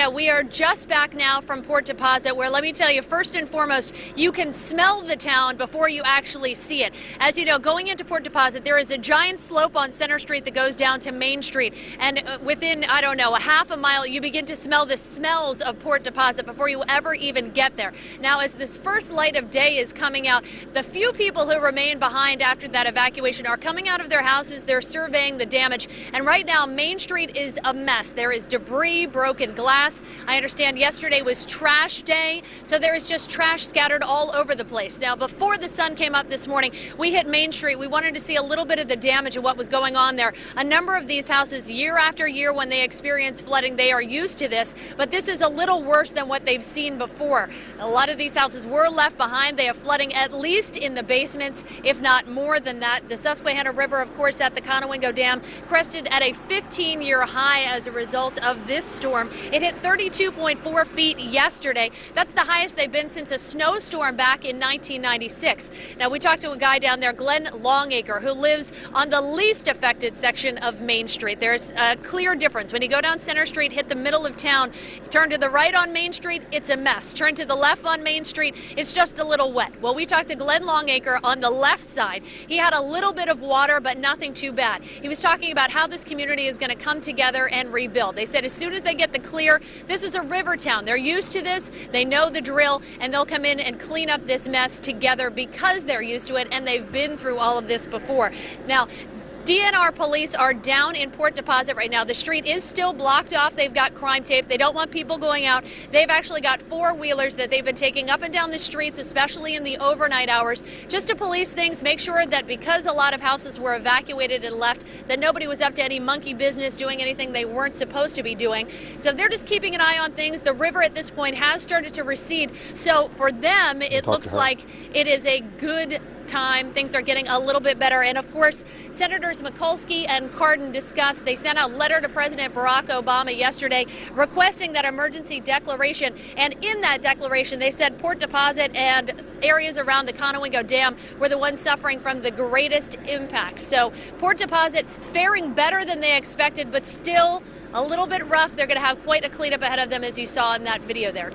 Yeah, we are just back now from Port Deposit, where, let me tell you, first and foremost, you can smell the town before you actually see it. As you know, going into Port Deposit, there is a giant slope on Center Street that goes down to Main Street. And within, I don't know, a half a mile, you begin to smell the smells of Port Deposit before you ever even get there. Now, as this first light of day is coming out, the few people who remain behind after that evacuation are coming out of their houses. They're surveying the damage. And right now, Main Street is a mess. There is debris, broken glass. I understand yesterday was trash day, so there is just trash scattered all over the place. Now, before the sun came up this morning, we hit Main Street. We wanted to see a little bit of the damage and what was going on there. A number of these houses, year after year, when they experience flooding, they are used to this, but this is a little worse than what they've seen before. A lot of these houses were left behind. They have flooding at least in the basements, if not more than that. The Susquehanna River, of course, at the Conowingo Dam, crested at a 15-year high as a result of this storm. It hit 32.4 feet yesterday. That's the highest they've been since a snowstorm back in 1996. Now, we talked to a guy down there, Glenn Longacre, who lives on the least affected section of Main Street. There's a clear difference. When you go down Center Street, hit the middle of town, turn to the right on Main Street, it's a mess. Turn to the left on Main Street, it's just a little wet. Well, we talked to Glenn Longacre on the left side. He had a little bit of water, but nothing too bad. He was talking about how this community is going to come together and rebuild. They said as soon as they get the clear, this is a river town. They're used to this, they know the drill, and they'll come in and clean up this mess together because they're used to it and they've been through all of this before. Now, DNR police are down in Port Deposit right now. The street is still blocked off. They've got crime tape. They don't want people going out. They've actually got four-wheelers that they've been taking up and down the streets, especially in the overnight hours, just to police things, make sure that because a lot of houses were evacuated and left, that nobody was up to any monkey business doing anything they weren't supposed to be doing. So they're just keeping an eye on things. The river at this point has started to recede. So for them, it looks like it is a good time. Things are getting a little bit better. And of course, Senators Mikulski and Cardin discussed. They sent out a letter to President Barack Obama yesterday requesting that emergency declaration. And in that declaration, they said Port Deposit and areas around the Conowingo Dam were the ones suffering from the greatest impact. So Port Deposit faring better than they expected, but still a little bit rough. They're going to have quite a cleanup ahead of them, as you saw in that video there.